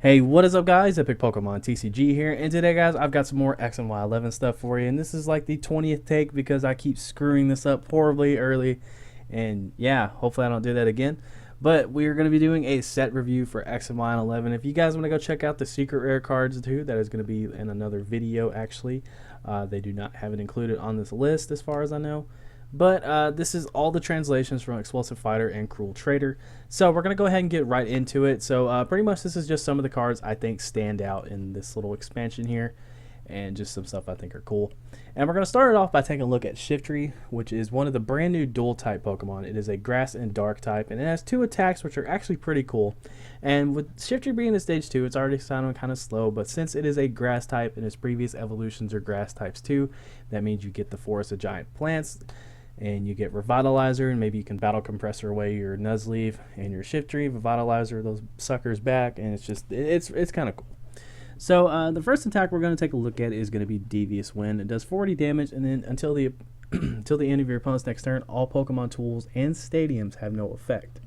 Hey, what is up, guys? Epic Pokemon TCG here, and today, guys, I've got some more X and Y11 stuff for you, and this is like the 20th take because I keep screwing this up horribly early, and yeah, hopefully I don't do that again. But we're going to be doing a set review for X and Y11. If you guys want to go check out the secret rare cards too, that is going to be in another video actually. They do not have it included on this list as far as I know. But this is all the translations from Explosive Fighter and Cruel Trader. So we're going to go ahead and get right into it. So pretty much this is just some of the cards I think stand out in this little expansion here. And just some stuff I think are cool. And we're going to start it off by taking a look at Shiftry, which is one of the brand new dual type Pokemon. It is a grass and dark type, and it has 2 attacks, which are actually pretty cool. And with Shiftry being in stage 2, it's already sounding kind of slow, but since it is a grass type and its previous evolutions are grass types too, that means you get the Forest of Giant Plants, and you get Revitalizer, and maybe you can Battle Compressor away your Nuzleaf and your Shiftry, Revitalizer those suckers back, and it's kind of cool. So the first attack we're going to take a look at is going to be Devious Wind. It does 40 damage, and then until the until the end of your opponent's next turn, all Pokemon tools and stadiums have no effect.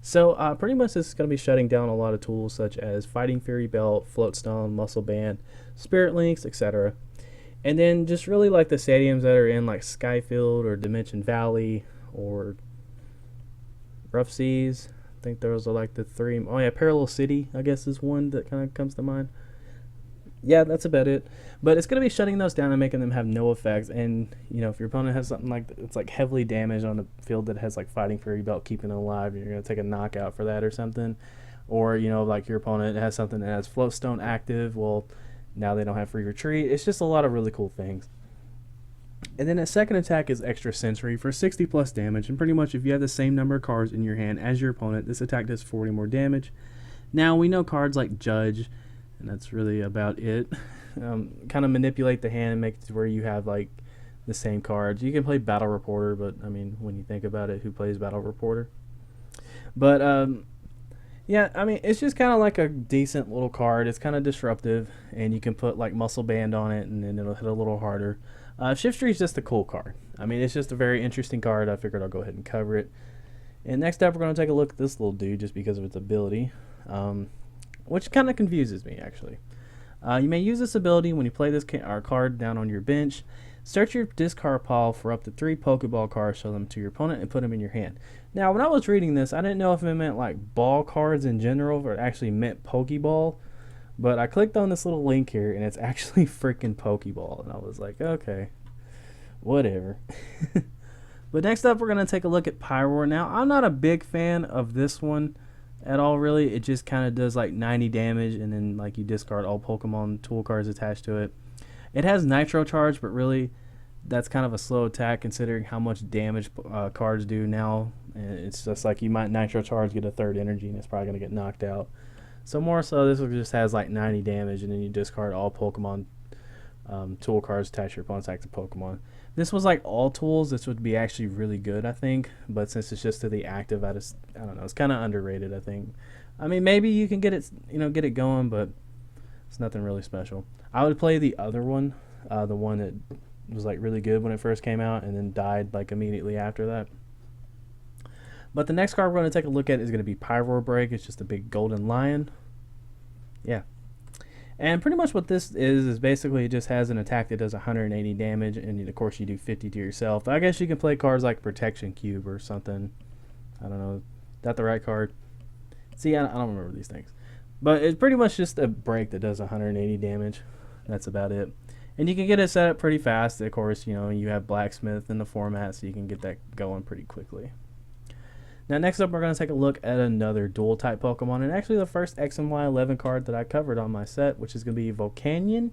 So pretty much this is going to be shutting down a lot of tools such as Fighting Fury Belt, Float Stone, Muscle Band, Spirit Links, etc. And then just really like the stadiums that are in like Skyfield or Dimension Valley or Rough Seas. I think those are like the 3. Oh yeah, Parallel City I guess is one that kind of comes to mind. Yeah, that's about it. But it's going to be shutting those down and making them have no effects. And, you know, if your opponent has something like, it's like heavily damaged on a field that has like Fighting Fury Belt keeping it alive, you're going to take a knockout for that or something. Or, you know, like your opponent has something that has Float Stone active, well, now they don't have Free Retreat. It's just a lot of really cool things. And then a second attack is Extra Sensory for 60 plus damage. And pretty much if you have the same number of cards in your hand as your opponent, this attack does 40 more damage. Now, we know cards like Judge, and that's really about it. Kind of manipulate the hand and make it to where you have like the same cards. You can play Battle Reporter, but I mean, when you think about it, who plays Battle Reporter? But yeah, I mean, it's just kind of like a decent little card. It's kind of disruptive, and you can put like Muscle Band on it, and then it'll hit a little harder. Shiftry is just a cool card. I mean, it's just a very interesting card. I figured I'll go ahead and cover it. And next up, we're going to take a look at this little dude just because of its ability. Which kind of confuses me, actually. You may use this ability when you play this card down on your bench. Search your discard pile for up to 3 Pokeball cards, show them to your opponent, and put them in your hand. Now, when I was reading this, I didn't know if it meant like ball cards in general or it actually meant Pokeball. But I clicked on this little link here, and it's actually freaking Pokeball. And I was like, okay, whatever. But next up, we're going to take a look at Pyroar. Now, I'm not a big fan of this one at all, really. It just kind of does like 90 damage, and then like you discard all Pokemon tool cards attached to it. It has Nitro Charge, but really that's kind of a slow attack considering how much damage cards do now. It's just like you might Nitro Charge, get a 3rd energy, and it's probably going to get knocked out. So more so, this one just has like 90 damage, and then you discard all Pokemon tool cards attached to your opponent's active Pokemon. This was like all tools, this would be actually really good, I think. But since it's just to the active, I don't know. It's kind of underrated, I think. I mean, maybe you can get it, get it going, but it's nothing really special. I would play the other one, the one that was like really good when it first came out, and then died like immediately after that. But the next card we're going to take a look at is going to be Pyroar Break. It's just a big golden lion. Yeah. And pretty much what this is basically it just has an attack that does 180 damage, and of course you do 50 to yourself. I guess you can play cards like Protection Cube or something. I don't know. Is that the right card? See, I don't remember these things. But it's pretty much just a break that does 180 damage. That's about it. And you can get it set up pretty fast. Of course, you have Blacksmith in the format, so you can get that going pretty quickly. Now, next up, we're going to take a look at another dual-type Pokemon, and actually the first X and Y11 card that I covered on my set, which is going to be Volcanion.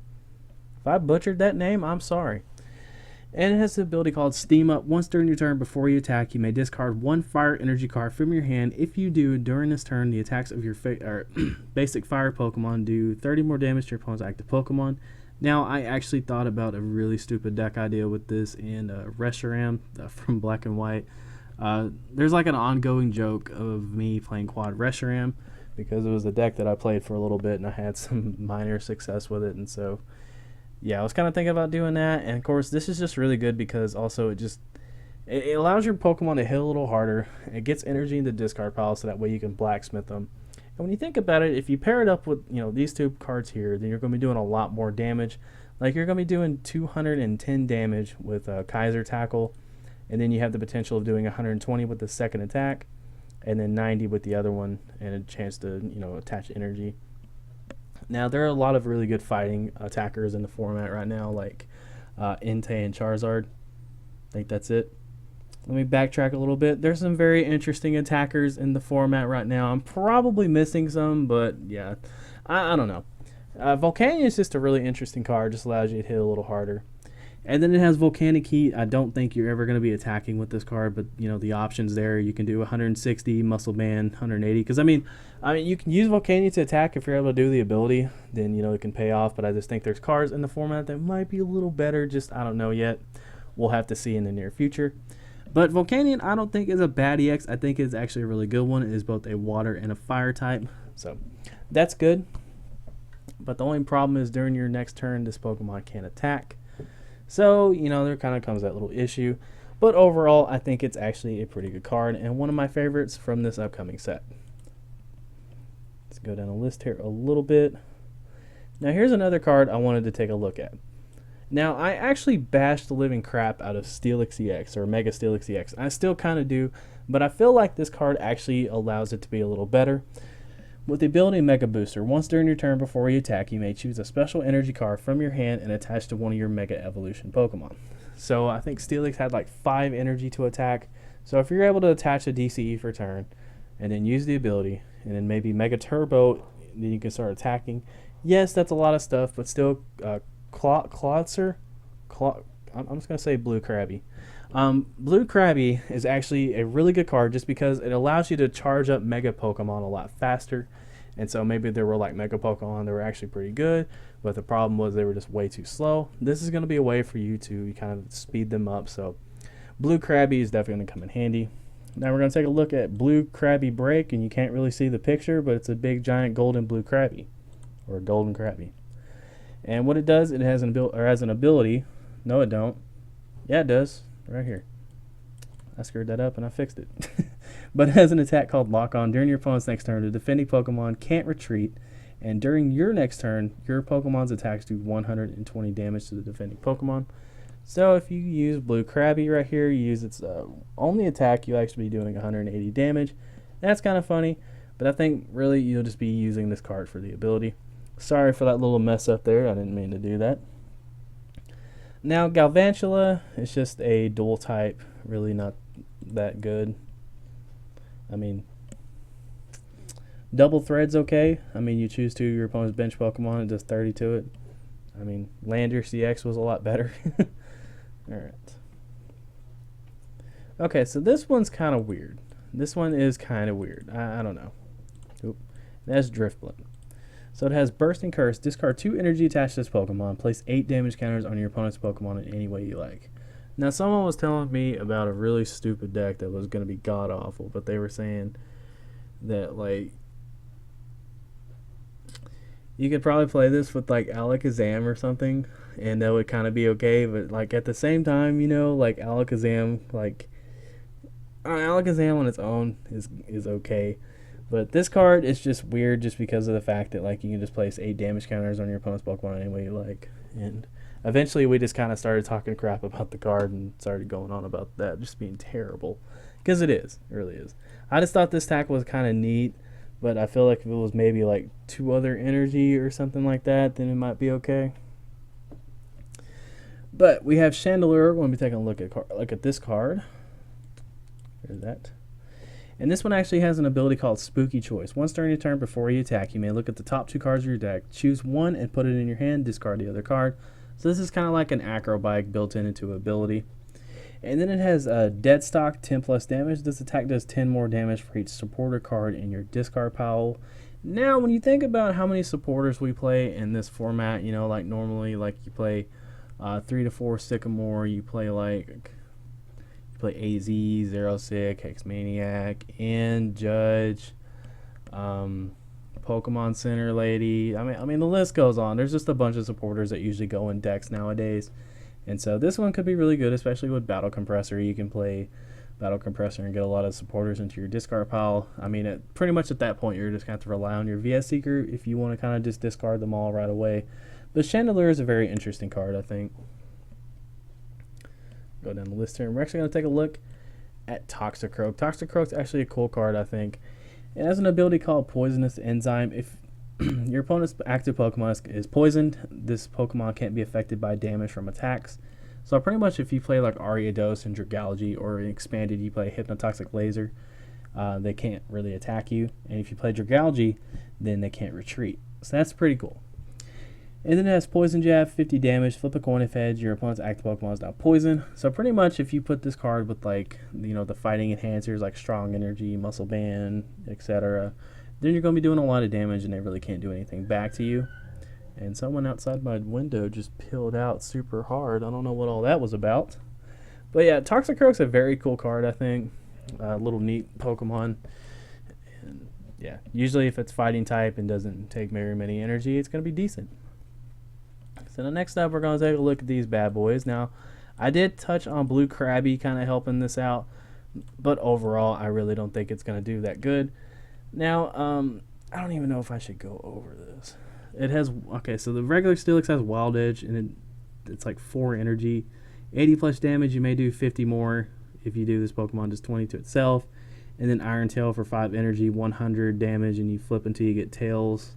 If I butchered that name, I'm sorry. And it has the ability called Steam Up. Once during your turn, before you attack, you may discard 1 Fire Energy card from your hand. If you do, during this turn, the attacks of your basic Fire Pokemon do 30 more damage to your opponent's active Pokemon. Now, I actually thought about a really stupid deck idea with this in Reshiram from Black and White. There's like an ongoing joke of me playing Quad Reshiram because it was a deck that I played for a little bit and I had some minor success with it, and so yeah, I was kind of thinking about doing that. And of course this is just really good because also it allows your Pokemon to hit a little harder. It gets energy in the discard pile so that way you can blacksmith them, And when you think about it, if you pair it up with, these two cards here, then you're going to be doing a lot more damage. Like you're going to be doing 210 damage with Kaiser Tackle, and then you have the potential of doing 120 with the second attack, and then 90 with the other one, and a chance to, attach energy. Now, there are a lot of really good fighting attackers in the format right now, like Entei and Charizard. I think that's it. Let me backtrack a little bit. There's some very interesting attackers in the format right now. I'm probably missing some, but yeah, I don't know. Volcanion is just a really interesting card. Just allows you to hit a little harder. And then it has Volcanic Heat. I don't think you're ever going to be attacking with this card, but the options there. You can do 160, Muscle Band, 180. Because I mean, you can use Volcanion to attack if you're able to do the ability. Then it can pay off. But I just think there's cards in the format that might be a little better. Just I don't know yet. We'll have to see in the near future. But Volcanion, I don't think is a bad EX. I think it's actually a really good one. It is both a water and a fire type. So that's good. But the only problem is during your next turn, this Pokemon can't attack. So, there kind of comes that little issue. But overall, I think it's actually a pretty good card and one of my favorites from this upcoming set. Let's go down the list here a little bit. Now, here's another card I wanted to take a look at. Now, I actually bashed the living crap out of Steelix EX or Mega Steelix EX. I still kind of do, but I feel like this card actually allows it to be a little better. With the ability Mega Booster, once during your turn before you attack, you may choose a special energy card from your hand and attach to one of your Mega Evolution Pokemon. So I think Steelix had like 5 energy to attack. So if you're able to attach a DCE for turn and then use the ability and then maybe Mega Turbo, then you can start attacking. Yes, that's a lot of stuff, but still Clotzer? I'm just going to say Blue Krabby. Blue Krabby is actually a really good card just because it allows you to charge up Mega Pokemon a lot faster. And so maybe there were like Mega Pokemon that were actually pretty good, but the problem was they were just way too slow. This is going to be a way for you to kind of speed them up. So Blue Krabby is definitely going to come in handy. Now we're going to take a look at Blue Krabby Break, and you can't really see the picture, but it's a big giant golden blue Krabby, or golden Krabby. And what it does, it has an ability. No, it don't. Yeah, it does. Right here. I screwed that up and I fixed it. But it has an attack called Lock On. During your opponent's next turn, the defending Pokemon can't retreat. And during your next turn, your Pokemon's attacks do 120 damage to the defending Pokemon. So if you use Blue Krabby right here, you use its only attack, you'll actually be doing 180 damage. That's kind of funny, but I think really you'll just be using this card for the ability. Sorry for that little mess up there. I didn't mean to do that. Now, Galvantula is just a dual type, really not that good. I mean, Double Thread's okay. I mean, you choose 2 of your opponent's bench Pokemon and does 30 to it. I mean, Lander CX was a lot better. Alright. Okay, so this one's kind of weird. This one is kind of weird. I don't know. Oop. That's Drifblim. So it has Bursting Curse. Discard 2 energy attached to this Pokemon. Place 8 damage counters on your opponent's Pokemon in any way you like. Now, someone was telling me about a really stupid deck that was going to be god-awful, but they were saying that, like, you could probably play this with, like, Alakazam or something, and that would kind of be okay, but, like, at the same time, like, Alakazam, like, Alakazam on its own is okay. But this card is just weird just because of the fact that, like, you can just place 8 damage counters on your opponent's Pokemon any way you like. And eventually we just kind of started talking crap about the card and started going on about that just being terrible. Because it is. It really is. I just thought this attack was kind of neat, but I feel like if it was maybe, like, 2 other energy or something like that, then it might be okay. But we have Chandelure. We're going to be taking a look at this card. There's that. And this one actually has an ability called Spooky Choice. Once during your turn before you attack, you may look at the top 2 cards of your deck, choose one and put it in your hand, discard the other card. So this is kind of like an Acrobike built into ability. And then it has Dead Stock, 10 plus damage. This attack does 10 more damage for each supporter card in your discard pile. Now, when you think about how many supporters we play in this format, like normally, like you play 3 to 4 Sycamore, you play like... play AZ, Zero Sick, Hexmaniac, and Judge, Pokemon Center Lady. I mean, the list goes on. There's just a bunch of supporters that usually go in decks nowadays. And so this one could be really good, especially with Battle Compressor. You can play battle compressor and get a lot of supporters into your discard pile. I mean, pretty much at that point, you're just going to have to rely on your VS Seeker if you want to kind of just discard them all right away. But Chandelier is a very interesting card, I think. Go down the list here, and we're actually going to take a look at Toxicroak. Toxicroak's actually a cool card, I think. It has an ability called Poisonous Enzyme. If your opponent's active Pokemon is poisoned, this Pokemon can't be affected by damage from attacks. So pretty much if you play like Ariados and Dragalge, or expanded you play Hypnotoxic Laser, they can't really attack you. And if you play Dragalge, then they can't retreat. So that's pretty cool. And then it has Poison Jab, 50 damage, flip a coin if heads, your opponent's active Pokemon is now poison. So pretty much if you put this card with like, the fighting enhancers like Strong Energy, Muscle Band, etc., then you're going to be doing a lot of damage and they really can't do anything back to you. And someone outside my window just peeled out super hard. I don't know what all that was about. But yeah, Toxicroak's a very cool card, I think. A little neat Pokemon. And yeah, usually if it's fighting type and doesn't take very many energy, it's going to be decent. So the next up, we're going to take a look at these bad boys. Now, I did touch on Blue Krabby kind of helping this out. But overall, I really don't think it's going to do that good. Now, I don't even know if I should go over this. It has, okay, so the regular Steelix has Wild Edge, and it's like 4 energy. 80 plus damage, you may do 50 more if you do this Pokemon does 20 to itself. And then Iron Tail for 5 energy, 100 damage, and you flip until you get Tails.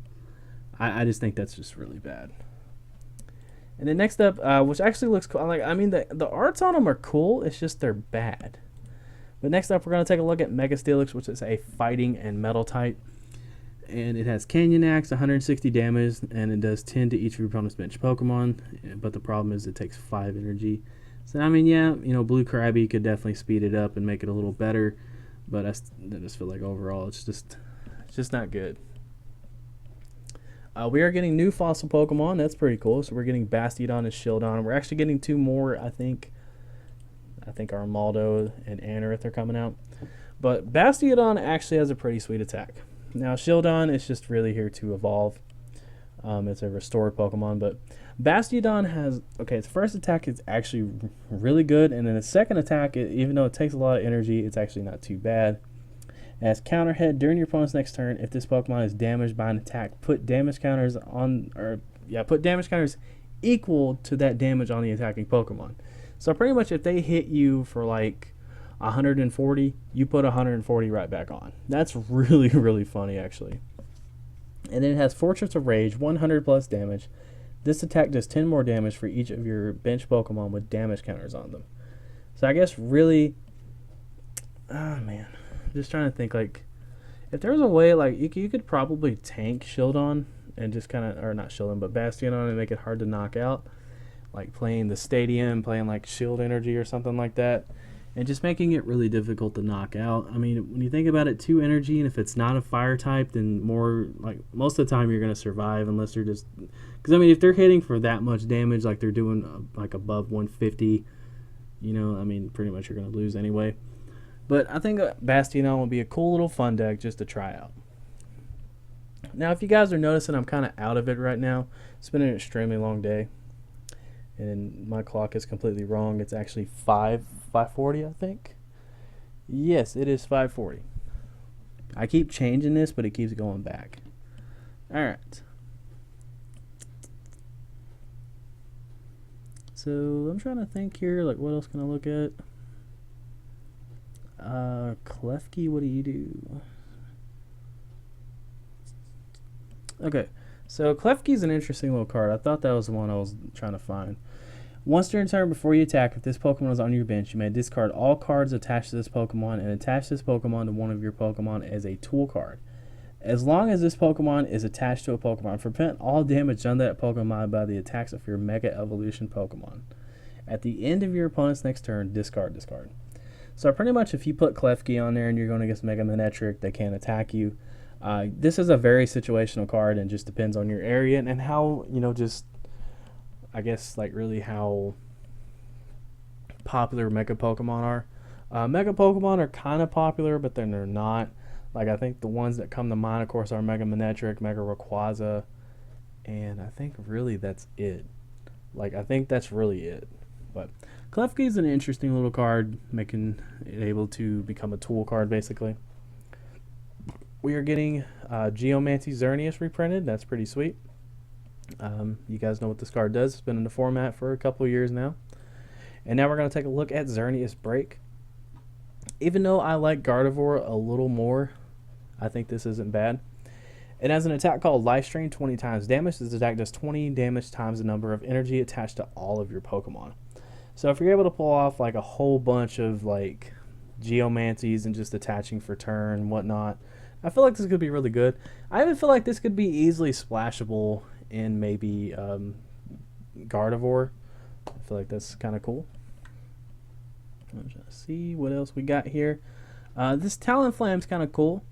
I just think that's just really bad. And then next up, which actually looks cool. I mean, the arts on them are cool, it's just they're bad. But next up, we're going to take a look at Mega Steelix, which is a fighting and metal type. And it has Canyon Axe, 160 damage, and it does 10 to each of your opponent's bench Pokemon. But the problem is it takes 5 energy. So, I mean, yeah, Blue Krabby could definitely speed it up and make it a little better. But I just feel like overall it's just not good. We are getting new fossil Pokemon. That's pretty cool. So we're getting Bastiodon and Shieldon. We're actually getting 2 more, I think Armaldo and Anorith are coming out. But Bastiodon actually has a pretty sweet attack. Now, Shieldon is just really here to evolve. It's a restored Pokemon, but Bastiodon has, its first attack is actually really good, and then its second attack, even though it takes a lot of energy, it's actually not too bad. It has Counter Hit. During your opponent's next turn, if this Pokemon is damaged by an attack, put damage counters equal to that damage on the attacking Pokemon. So pretty much if they hit you for like 140, you put 140 right back on. That's really, really funny, actually. And then it has Fortress of Rage, 100 plus damage. This attack does 10 more damage for each of your bench Pokemon with damage counters on them. So I guess really, man, just trying to think, like, if there was a way, like, you could probably tank Shieldon and just kind of, or not Shieldon, but Bastiodon and make it hard to knock out. Like playing the stadium, playing like Shield Energy or something like that, and just making it really difficult to knock out. I mean, when you think about it, 2 energy, and if it's not a fire type, then most of the time you're going to survive unless you're just, because I mean, if they're hitting for that much damage, like they're doing like above 150, I mean, pretty much you're going to lose anyway. But I think Bastiodon will be a cool little fun deck just to try out. Now, if you guys are noticing, I'm kind of out of it right now. It's been an extremely long day. And my clock is completely wrong. It's actually 5:40, I think. Yes, it is 5:40. I keep changing this, but it keeps going back. All right. So I'm trying to think here, like, what else can I look at? Klefki, what do you do? Okay, so Klefki's an interesting little card. I thought that was the one I was trying to find. Once during turn before you attack, if this Pokemon is on your bench, you may discard all cards attached to this Pokemon and attach this Pokemon to one of your Pokemon as a tool card. As long as this Pokemon is attached to a Pokemon, prevent all damage done to that Pokemon by the attacks of your Mega Evolution Pokemon. At the end of your opponent's next turn, discard. So pretty much if you put Klefki on there and you're going against Mega Manectric, they can't attack you. This is a very situational card and just depends on your area and how, just, I guess, like really how popular Mega Pokemon are. Mega Pokemon are kind of popular, but then they're not. Like, I think the ones that come to mind, of course, are Mega Manectric, Mega Rayquaza, and I think really that's it. Like, I think that's really it. But Klefki is an interesting little card, making it able to become a tool card, basically. We are getting Geomancy Xerneas reprinted. That's pretty sweet. You guys know what this card does. It's been in the format for a couple of years now. And now we're going to take a look at Xerneas Break. Even though I like Gardevoir a little more, I think this isn't bad. It has an attack called Life Strain, 20 times damage. This attack does 20 damage times the number of energy attached to all of your Pokemon. So if you're able to pull off like a whole bunch of like Geomancies and just attaching for turn and whatnot, I feel like this could be really good. I even feel like this could be easily splashable in maybe Gardevoir. I feel like that's kind of cool. Let's see what else we got here. This Talonflame's kind of cool.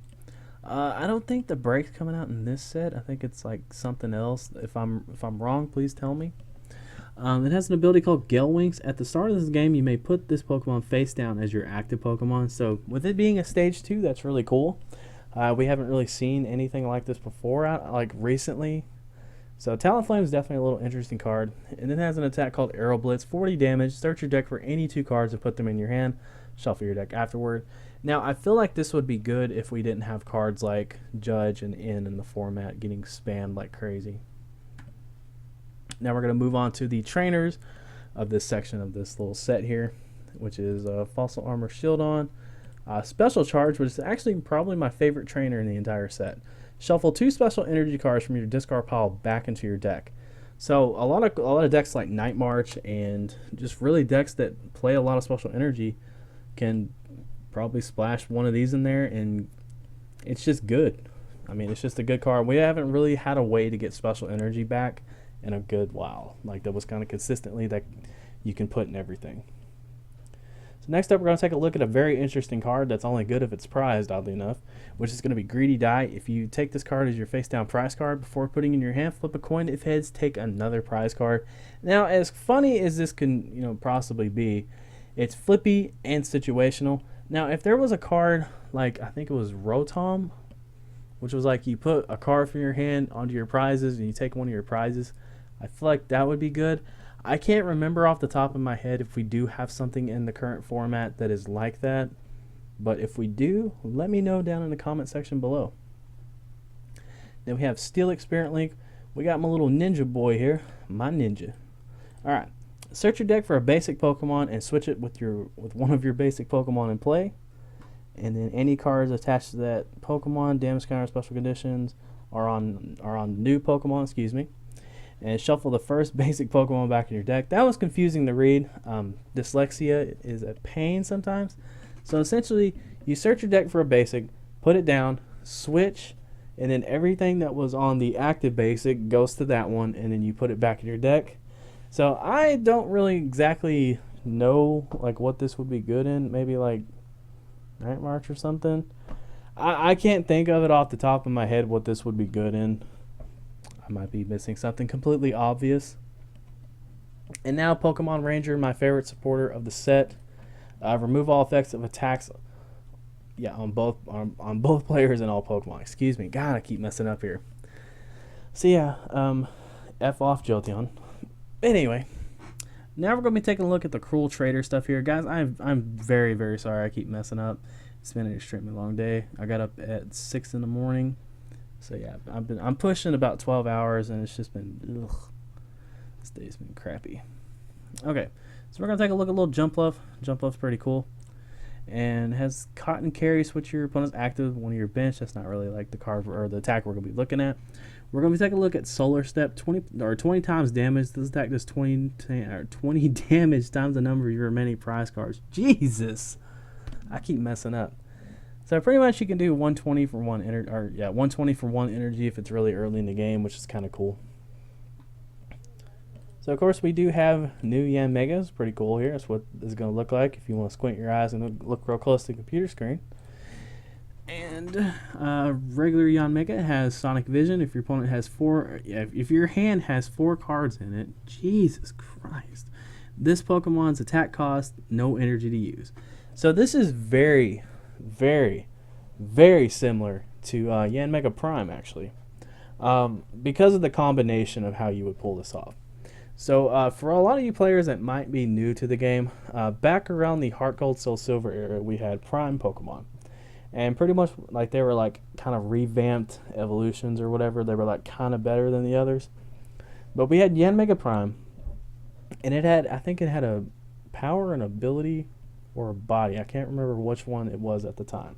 I don't think the break's coming out in this set. I think it's like something else. If I'm wrong, please tell me. It has an ability called Gale Wings. At the start of this game, you may put this Pokemon face down as your active Pokemon. So with it being a stage 2, that's really cool. We haven't really seen anything like this before, like recently. So Talonflame is definitely a little interesting card. And it has an attack called Aero Blitz, 40 damage. Search your deck for any 2 cards and put them in your hand. Shuffle your deck afterward. Now, I feel like this would be good if we didn't have cards like Judge and in the format getting spammed like crazy. Now we're going to move on to the trainers of this section of this little set here, which is Fossil Armor Shieldon. Special Charge, which is actually probably my favorite trainer in the entire set. Shuffle 2 special energy cards from your discard pile back into your deck. So a lot of decks like Night March and just really decks that play a lot of special energy can probably splash one of these in there, and it's just good. I mean, it's just a good card. We haven't really had a way to get special energy back in a good while, like that was kind of consistently that you can put in everything. So next up, we're going to take a look at a very interesting card that's only good if it's prized, oddly enough, which is going to be Greedy Die. If you take this card as your face down prize card before putting in your hand, flip a coin. If heads, take another prize card. Now, as funny as this can possibly be, it's flippy and situational. Now, if there was a card like, I think it was Rotom, which was like you put a card from your hand onto your prizes and you take one of your prizes, I feel like that would be good. I can't remember off the top of my head if we do have something in the current format that is like that, but if we do, let me know down in the comment section below. Then we have Steel Experiment Link. We got my little ninja boy here, my ninja. Alright, search your deck for a basic Pokemon and switch it with one of your basic Pokemon in play. And then any cards attached to that Pokemon, damage counter, special conditions, are on new Pokemon, excuse me. And shuffle the first basic Pokemon back in your deck. That was confusing to read. Dyslexia is a pain sometimes. So essentially, you search your deck for a basic, put it down, switch, and then everything that was on the active basic goes to that one, and then you put it back in your deck. So I don't really exactly know like what this would be good in. Maybe like Night March or something. I can't think of it off the top of my head what this would be good in. I might be missing something completely obvious. And now Pokemon Ranger, my favorite supporter of the set. Remove all effects of attacks. Yeah, on both players and all Pokemon. Excuse me. God, I keep messing up here. So yeah, F off Jolteon. Anyway, now we're going to be taking a look at the Cruel Trader stuff here. Guys, I'm very, very sorry I keep messing up. It's been an extremely long day. I got up at 6 in the morning. So yeah, I'm pushing about 12 hours, and it's just been, ugh. This day's been crappy. Okay, so we're going to take a look at a little Jump Love. Jump Love's pretty cool. And has Cotton Carry, switch your opponent's active, one of your bench. That's not really like the card or the attack we're going to be looking at. We're going to be taking a look at Solar Step, 20 times damage. This attack does 20 damage times the number of your remaining prize cards. Jesus, I keep messing up. So pretty much you can do 120 for 120 for 1 energy if it's really early in the game, which is kind of cool. So of course we do have new Yanmegas, pretty cool here. That's what this is going to look like if you want to squint your eyes and look real close to the computer screen. And regular Yanmega has Sonic Vision. If your opponent has if your hand has 4 cards in it, Jesus Christ, this Pokemon's attack cost no energy to use. So this is very, very, very similar to Yanmega Prime, actually, because of the combination of how you would pull this off. So for a lot of you players that might be new to the game, back around the Heart Gold Soul Silver era, we had Prime Pokemon, and pretty much like they were like kind of revamped evolutions or whatever. They were like kind of better than the others. But we had Yanmega Prime, and it had, I think it had a power and ability or a body. I can't remember which one it was at the time.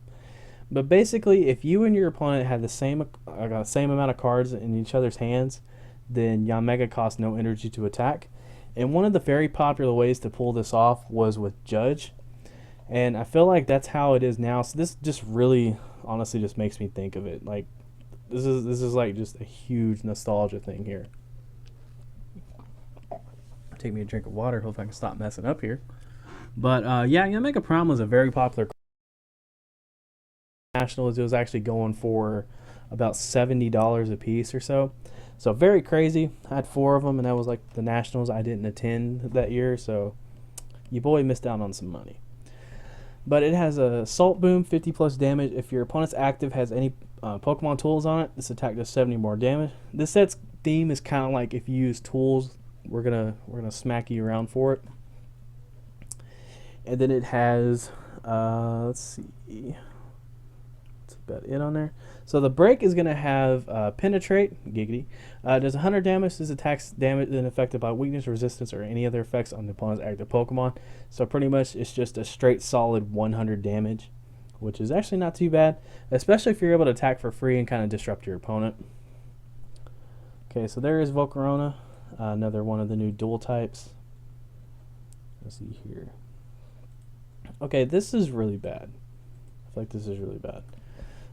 But basically, if you and your opponent had the same amount of cards in each other's hands, then Yanmega cost no energy to attack. And one of the very popular ways to pull this off was with Judge. And I feel like that's how it is now. So this just really, honestly, just makes me think of it. Like this is like just a huge nostalgia thing here. Take me a drink of water. Hope I can stop messing up here. But yeah, Yanmega Prime was a very popular nationals. It was actually going for about $70 a piece or so. So very crazy. I had 4 of them, and that was like the nationals. I didn't attend that year, so your boy missed out on some money. But it has a Salt Boom, 50 plus damage. If your opponent's active has any Pokemon tools on it, this attack does 70 more damage. This set's theme is kind of like if you use tools, we're gonna smack you around for it. And then it has let's see, that's about it on there. So the break is gonna have penetrate, giggity. Does 100 damage. This attacks damage and affected by weakness, resistance, or any other effects on the opponent's active Pokemon. So pretty much it's just a straight solid 100 damage, which is actually not too bad, especially if you're able to attack for free and kind of disrupt your opponent. Okay, so there is Volcarona, another one of the new dual types. Let's see here. Okay, this is really bad. I feel like this is really bad.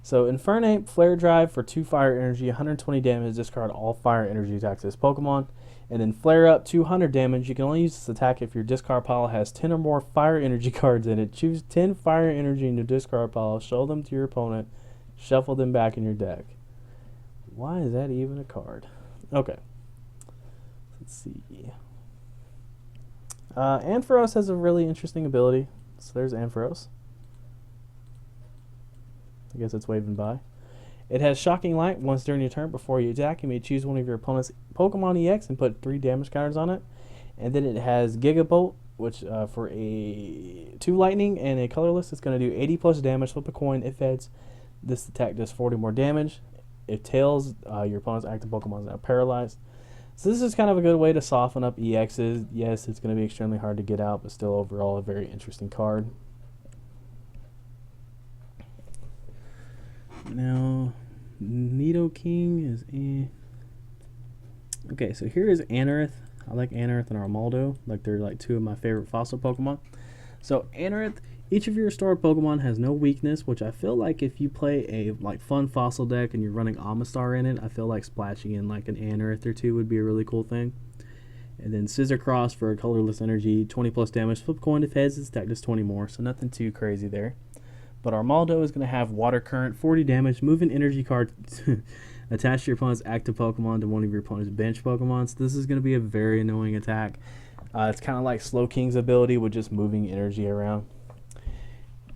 So Infernape, Flare Drive for 2 fire energy, 120 damage, discard all fire energy attacks this Pokemon. And then Flare Up, 200 damage. You can only use this attack if your discard pile has 10 or more fire energy cards in it. Choose 10 fire energy in your discard pile, show them to your opponent, shuffle them back in your deck. Why is that even a card? Okay. Let's see. Ampharos has a really interesting ability. So there's Ampharos. I guess it's waving by. It has Shocking Light. Once during your turn, before you attack, you may choose one of your opponent's Pokemon EX and put 3 damage counters on it. And then it has Gigabolt, which for a 2 lightning and a colorless, it's going to do 80 plus damage. Flip a coin. If heads, this attack does 40 more damage. If tails, your opponent's active Pokemon is now paralyzed. So this is kind of a good way to soften up EXs. Yes, it's going to be extremely hard to get out, but still overall a very interesting card. Now, Nidoking is in. Okay, so here is Anorith. I like Anorith and Armaldo. Like they're like 2 of my favorite fossil Pokemon. So Anorith, each of your stored Pokemon has no weakness, which I feel like if you play a like fun fossil deck and you're running Amistar in it, I feel like splashing in like an Anorith or 2 would be a really cool thing. And then Scissor Cross for a colorless energy, 20 plus damage. Flip coin if heads, this attack does 20 more, so nothing too crazy there. But Armaldo is going to have Water Current, 40 damage, move an energy card, attach your opponent's active Pokemon to one of your opponent's bench Pokemon. So this is going to be a very annoying attack. It's kind of like Slowking's ability with just moving energy around.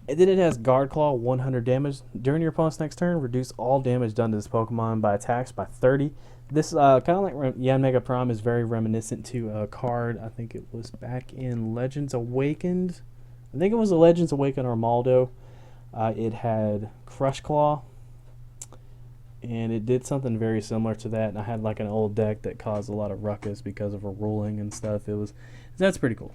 And then it has Guard Claw, 100 damage. During your opponent's next turn, reduce all damage done to this Pokemon by attacks by 30. This kind of like Yanmega Prime is very reminiscent to a card. I think it was back in Legends Awakened. I think it was a Legends Awakened Armaldo. It had Crush Claw, and it did something very similar to that. And I had like an old deck that caused a lot of ruckus because of a ruling and stuff. That's pretty cool.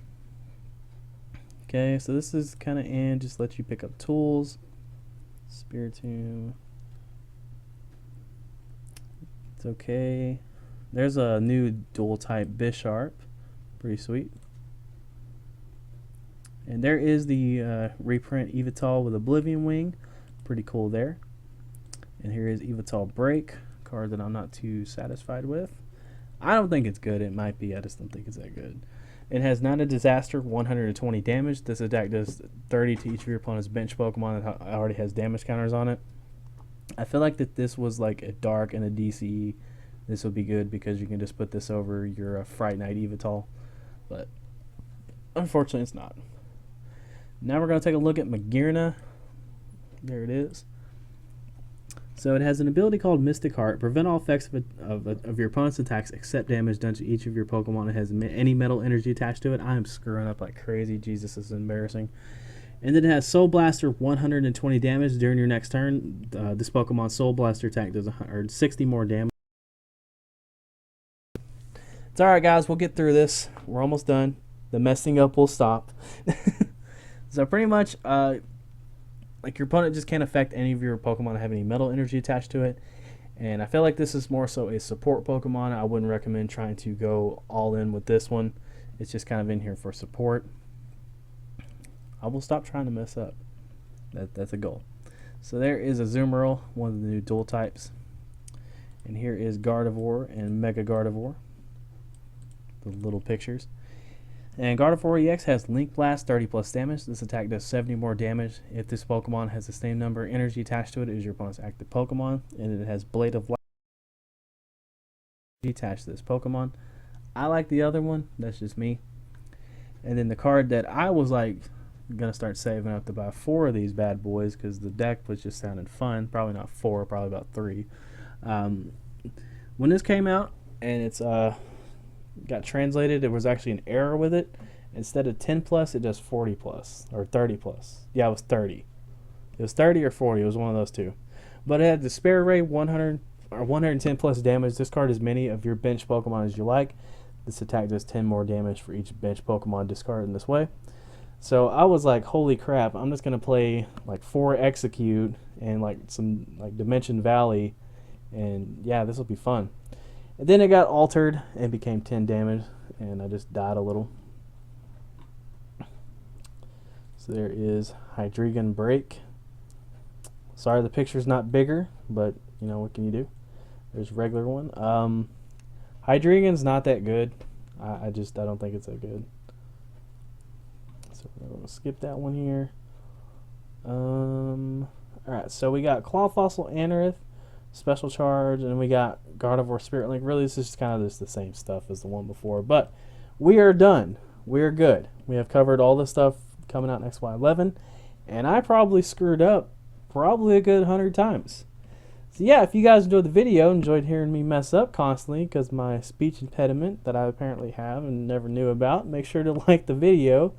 Okay, so this is kind of in, just let you pick up tools. Spiritomb. It's okay. There's a new dual type Bisharp. Pretty sweet. And there is the reprint Evital with Oblivion Wing. Pretty cool there. And here is Evital Break, card that I'm not too satisfied with. I don't think it's good. It might be. I just don't think it's that good. It has Not a Disaster, 120 damage. This attack does 30 to each of your opponent's bench Pokemon that already has damage counters on it. I feel like that this was like a Dark and a DCE. This would be good because you can just put this over your Fright Night Evital. But unfortunately, it's not. Now we're going to take a look at Magearna. There it is. So it has an ability called Mystic Heart. Prevent all effects of your opponent's attacks except damage done to each of your Pokemon that has any metal energy attached to it. I am screwing up like crazy. Jesus, this is embarrassing. And then it has Soul Blaster, 120 damage during your next turn. This Pokemon Soul Blaster attack does 60 more damage. It's alright, guys. We'll get through this. We're almost done. The messing up will stop. So pretty much, like your opponent just can't affect any of your Pokemon that have any metal energy attached to it. And I feel like this is more so a support Pokemon. I wouldn't recommend trying to go all in with this one. It's just kind of in here for support. I will stop trying to mess up. That's a goal. So there is Azumarill, one of the new dual types. And here is Gardevoir and Mega Gardevoir. The little pictures. And Gardevoir EX has Link Blast, 30 plus damage. This attack does 70 more damage if this Pokemon has the same number of energy attached to it as your opponent's active Pokemon. And it has Blade of Light attached to this Pokemon. I like the other one. That's just me. And then the card that I was like going to start saving up to buy 4 of these bad boys because the deck was just sounding fun. Probably not 4, probably about 3. When this came out and it's got translated, there was actually an error with it. Instead of 10 plus, it does 40 plus or 30 plus. Yeah, it was 30. It was 30 or 40. It was one of those two. But it had the Despair Ray, 100 or 110 plus damage. Discard as many of your bench Pokemon as you like. This attack does 10 more damage for each bench Pokemon discarded in this way. So I was like, holy crap, I'm just going to play like 4 Execute and like some like Dimension Valley. And yeah, this will be fun. And then it got altered and became 10 damage, and I just died a little. So there is Hydreigon Break. Sorry the picture's not bigger, but you know, what can you do? There's a regular one. Hydreigon's not that good. I don't think it's that good. So we're going to skip that one here. Alright, so we got Claw Fossil Anorith, Special Charge, and we got Gardevoir Spirit Link. Really, this is just kind of just the same stuff as the one before. But we are done. We are good. We have covered all the stuff coming out in XY11. And I probably screwed up probably a good 100 times. So yeah, if you guys enjoyed the video, enjoyed hearing me mess up constantly because my speech impediment that I apparently have and never knew about, make sure to like the video.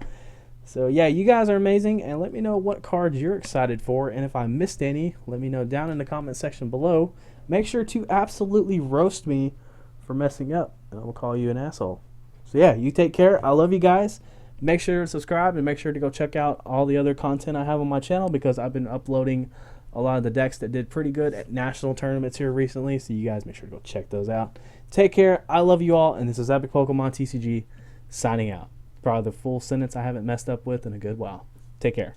So yeah, you guys are amazing, and let me know what cards you're excited for, and if I missed any, let me know down in the comment section below. Make sure to absolutely roast me for messing up, and I will call you an asshole. So yeah, you take care. I love you guys. Make sure to subscribe, and make sure to go check out all the other content I have on my channel because I've been uploading a lot of the decks that did pretty good at national tournaments here recently, so you guys make sure to go check those out. Take care. I love you all, and this is Epic Pokemon TCG signing out. Probably the full sentence I haven't messed up with in a good while. Take care.